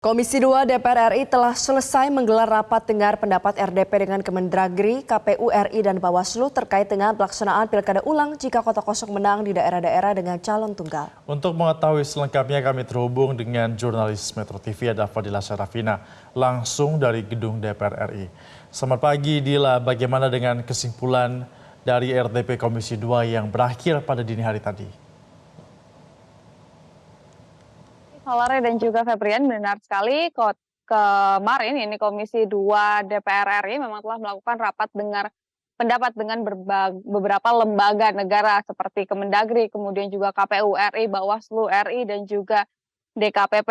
Komisi 2 DPR RI telah selesai menggelar rapat dengar pendapat RDP dengan Kemendagri, KPU RI dan Bawaslu terkait dengan pelaksanaan pilkada ulang jika kota kosong menang di daerah-daerah dengan calon tunggal. Untuk mengetahui selengkapnya kami terhubung dengan jurnalis Metro TV ada Fadila Syarafina langsung dari gedung DPR RI. Selamat pagi Dila, bagaimana dengan kesimpulan dari RDP Komisi 2 yang berakhir pada dini hari tadi? Lare dan juga Febrian, benar sekali. Kemarin ini Komisi 2 DPR RI memang telah melakukan rapat dengar pendapat dengan beberapa lembaga negara seperti Kemendagri, kemudian juga KPU RI, Bawaslu RI, dan juga DKPP.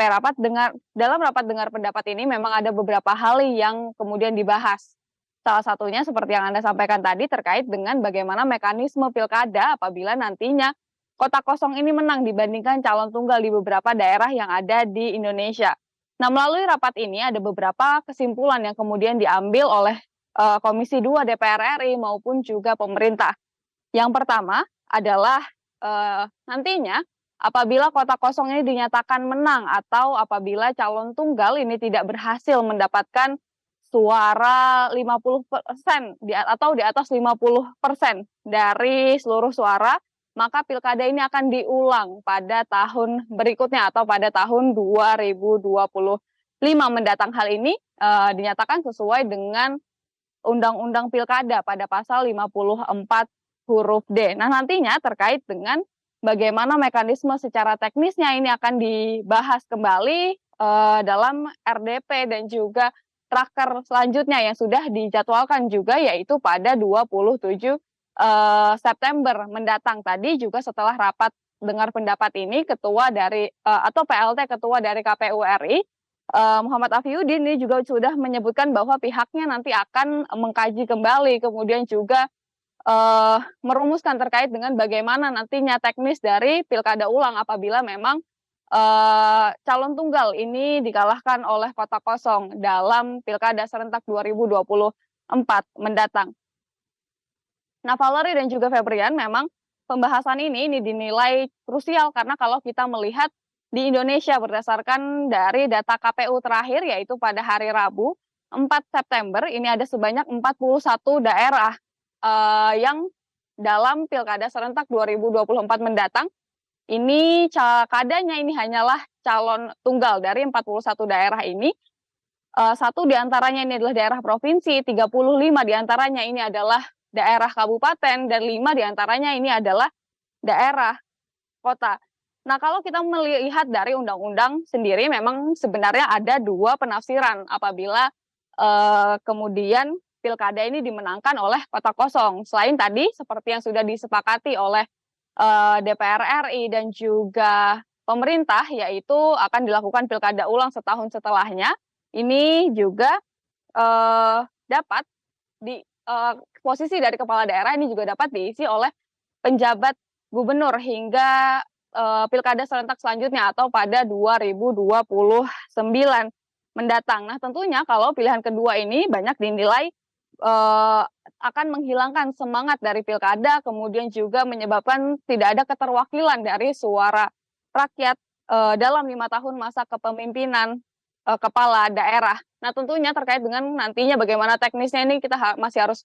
Dalam rapat dengar pendapat ini memang ada beberapa hal yang kemudian dibahas. Salah satunya seperti yang Anda sampaikan tadi terkait dengan bagaimana mekanisme pilkada apabila nantinya kota kosong ini menang dibandingkan calon tunggal di beberapa daerah yang ada di Indonesia. Nah, melalui rapat ini ada beberapa kesimpulan yang kemudian diambil oleh Komisi 2 DPR RI maupun juga pemerintah. Yang pertama adalah nantinya apabila kota kosong ini dinyatakan menang atau apabila calon tunggal ini tidak berhasil mendapatkan suara 50% atau di atas 50% dari seluruh suara, maka pilkada ini akan diulang pada tahun berikutnya atau pada tahun 2025 mendatang. Hal ini dinyatakan sesuai dengan Undang-Undang Pilkada pada pasal 54 huruf D. Nah, nantinya terkait dengan bagaimana mekanisme secara teknisnya ini akan dibahas kembali dalam RDP dan juga raker selanjutnya yang sudah dijadwalkan juga, yaitu pada 27 September mendatang. Tadi juga setelah rapat dengar pendapat ini, ketua dari atau PLT ketua dari KPU RI Muhammad Afiuddin ini juga sudah menyebutkan bahwa pihaknya nanti akan mengkaji kembali, kemudian juga merumuskan terkait dengan bagaimana nantinya teknis dari pilkada ulang apabila memang calon tunggal ini dikalahkan oleh kota kosong dalam pilkada serentak 2024 mendatang. Nah, Valerie dan juga Febrian, memang pembahasan ini dinilai krusial karena kalau kita melihat di Indonesia berdasarkan dari data KPU terakhir, yaitu pada hari Rabu 4 September, ini ada sebanyak 41 daerah yang dalam pilkada serentak 2024 mendatang, ini kadanya ini hanyalah calon tunggal dari 41 daerah ini. Satu diantaranya ini adalah daerah provinsi, 35 diantaranya ini adalah daerah kabupaten, dan 5 diantaranya ini adalah daerah kota. Nah, kalau kita melihat dari undang-undang sendiri, memang sebenarnya ada dua penafsiran apabila kemudian pilkada ini dimenangkan oleh kota kosong. Selain tadi, seperti yang sudah disepakati oleh DPR RI dan juga pemerintah, yaitu akan dilakukan pilkada ulang setahun setelahnya, ini juga dapat posisi dari kepala daerah ini juga dapat diisi oleh penjabat gubernur hingga pilkada serentak selanjutnya atau pada 2029 mendatang. Nah, tentunya kalau pilihan kedua ini banyak dinilai akan menghilangkan semangat dari pilkada, kemudian juga menyebabkan tidak ada keterwakilan dari suara rakyat dalam 5 tahun masa kepemimpinan kepala daerah. Nah, tentunya terkait dengan nantinya bagaimana teknisnya ini kita masih harus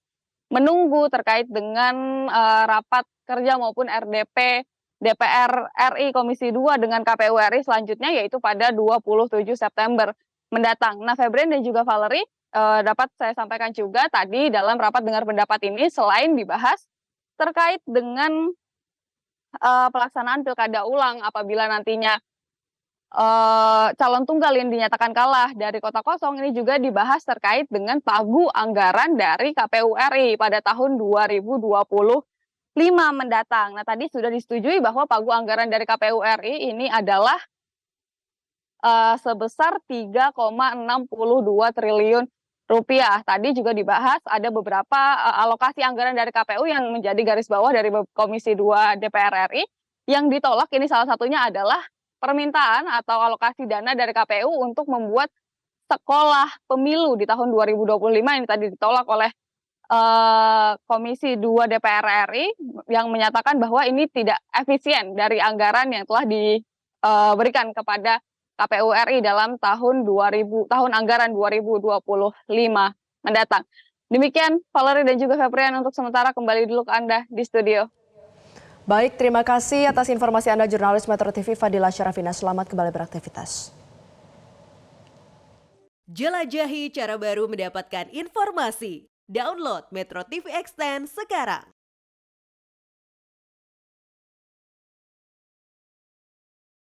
menunggu terkait dengan rapat kerja maupun RDP DPR RI Komisi 2 dengan KPU RI selanjutnya, yaitu pada 27 September mendatang. Nah, Febrian dan juga Valerie, dapat saya sampaikan juga tadi dalam rapat dengar pendapat ini, selain dibahas terkait dengan pelaksanaan pilkada ulang apabila nantinya calon tunggal yang dinyatakan kalah dari kota kosong, ini juga dibahas terkait dengan pagu anggaran dari KPU RI pada tahun 2025 mendatang. Nah, tadi sudah disetujui bahwa pagu anggaran dari KPU RI ini adalah sebesar 3,62 triliun rupiah. Tadi juga dibahas ada beberapa alokasi anggaran dari KPU yang menjadi garis bawah dari Komisi 2 DPR RI yang ditolak. Ini salah satunya adalah permintaan atau alokasi dana dari KPU untuk membuat sekolah pemilu di tahun 2025 ini tadi ditolak oleh Komisi 2 DPR RI yang menyatakan bahwa ini tidak efisien dari anggaran yang telah diberikan kepada KPU RI dalam tahun anggaran 2025 mendatang. Demikian Valerie dan juga Febrian, untuk sementara kembali dulu ke Anda di studio. Baik, terima kasih atas informasi Anda jurnalis Metro TV Fadila Syarafina. Selamat kembali beraktivitas. Jelajahi cara baru mendapatkan informasi. Download Metro TV Extend sekarang.